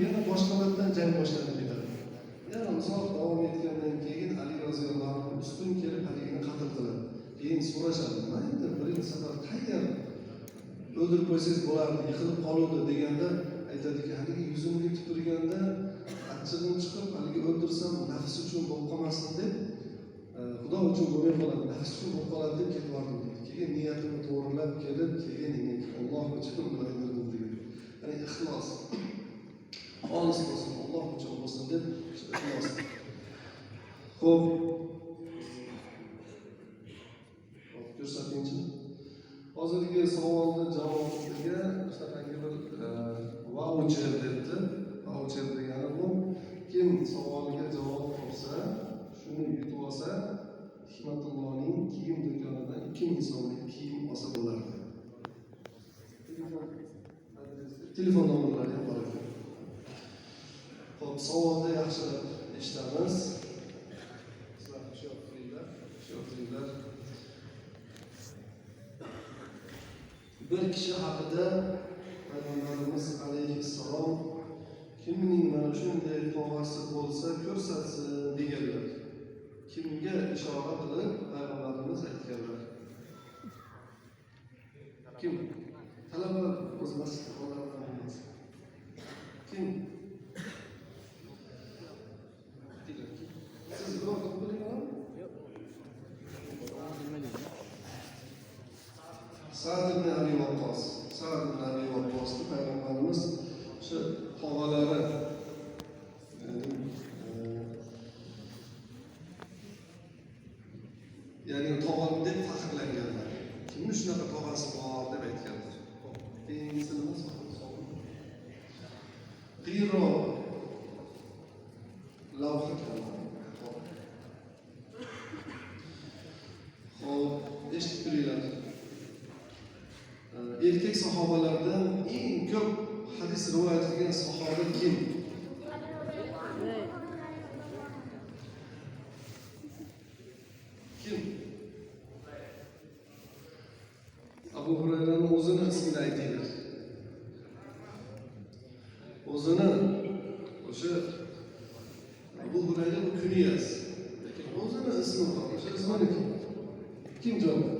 yana boshqalardan jang boshlanib ketadi. Yana uzoq davom etgandan keyin Ali roziyallohu anhu ustun kelib Aligini qatl qiladi. Keyin so'rashadi, nima endi birinchi safar qayerda o'ldirib qo'ysangiz bo'lardi, yiqilib qoluvdi deganda aytadiki, haligi yuzimga tupurganda achchig'im chiqib, haligi o'ldirsam nafs uchun bo'lib qolmasin deb, Xudo uchun bo'lmay qoladi, nafs uchun bo'lib qoladi deb ketib bordim deydi. Keyin niyatimni to'g'rilab kelib, keyin Alloh uchun uni o'ldirdim degan. Ya'ni ixlos. Xolis bo'lsin, Alloh uchun bo'lsin deb ixlos. Xo'p. Ko'rsatingchi. Hozirgi savolni javobiga shunaqangi bir voucher debdi. Voucher degani bu kim savoliga javob topsa, shuni yutib olsa, Hikmatullohning kiyim do'konidan 2000 so'mlik kiyim olsa bo'lardi. Telefon nomerlari ham bor ekan. Xo'p, savolni yaxshilab eshitamiz. Sizlar hushyor qilinglar. Bir kishi haqida Payg'ambarimiz alayhissalom kimning mana shunday tog'asi bo'lsa ko'rsatsin deganlar. Kimga ishora qilib Payg'ambarimiz aytganlar? Kim? Talaba o'z masjid xodimlaridan emas. Kim? Siz biror bilingmi? Sa'd ibn Abi Waqqos. Sa'd ibn Abi Waqqosni Payg'ambarimiz shu tog'alari ya'ni tog'am deb faxrlanganlar. Kimning shunaqa tog'asi bor deb aytganlar. Keyingisi nima savol? Qiro lavha kalami. Xo'p, eshitib turinglar. Erkak sahobalardan eng ko'p hadis rivoyat qilgan sahoba kim? Kim? Abu Hurayraning o'zini ismini aytinglar. O'zini o'sha Abu Hurayra kunyasi. Lekin o'zini ismi bor. O'sha ismi kim? Kim javob?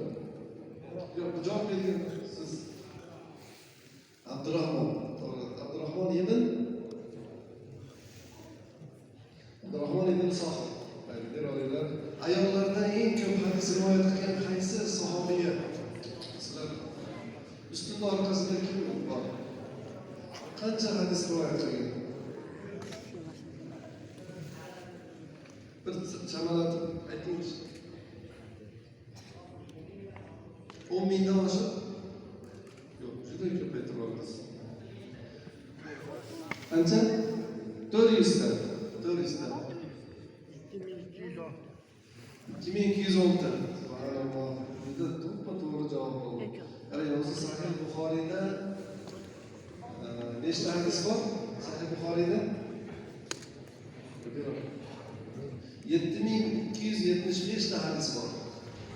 Yo'q, javob bergan siz. Abdurrahmon ibn Sohib. Ayollar, ayollardan eng ko'p hadis rivoyat qilgan qaysi sahobiya? Sizlar ustun orqasida kim bor? Qancha hadis rivoyat qilgan? Bir chamalab aytingchi. 10 mingdan oshib? Yo'q, juda ko'p aytibsiz. Qancha? 400 ta. 2210 ta. Subhanalloh. Juda to'g'ri javob bo'ldi. Qarang, o'zi Sahih Buxoriyda nechta hadis bor? Sahih Buxoriyda 7275 ta hadis bor.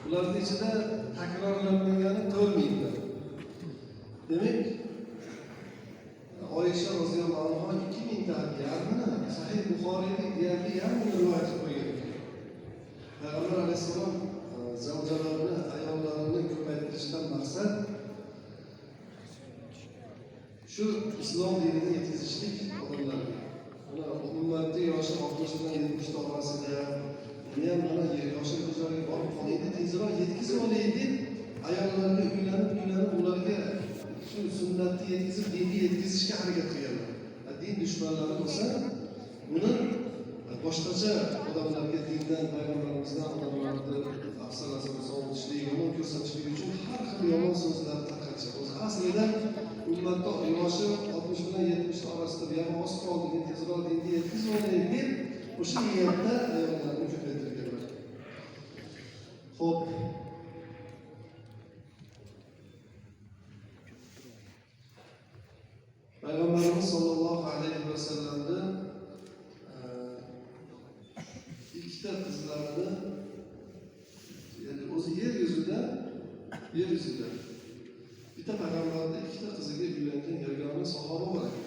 Ularning ichida takrorlanmagani 4000 ta. Demak, Oysha roziyallohu anha 2000 ta yarmini Sahih Buxoriyning deyarli yarmini rivoyat qilgan. Payg'ambar alayhissalom zavjalarini, ayollarini ko'paytirishdan maqsad shu islom dinini yetkazishlik odamlarga. Mana ummatning yoshi 60 dan 70 orasida, yana ham mana yoshi o'zlariga borib qoladi, tezroq yetkazib olaylik deb ayollarga uylanib ularga shu sunnatni yetkazib, dinni yetkazishga harakat qilganlar. Din dushmanlari bo'lsa, buni boshqacha odamlarga dindan, payg'ambarimizdan odamlarni afsalasi sovutishlik, yomon ko'rsatishlik uchun har xil yomon so'zlar tarqatishadi. O'zi aslida ummatda yoshi 60 bilan 70 orasida yana oz qoldi, tezroq dinni yetkazib olaylik deb o'sha niyatda ayollarni ko'paytirganlar. Xo'p. Payg'ambarimiz sollallohu alayhi vasallamni ikkita qizlarini, ya'ni o'zi yer yuzida bitta payg'ambarning ikkita qiziga uylangan yagona sahoba bor ekan.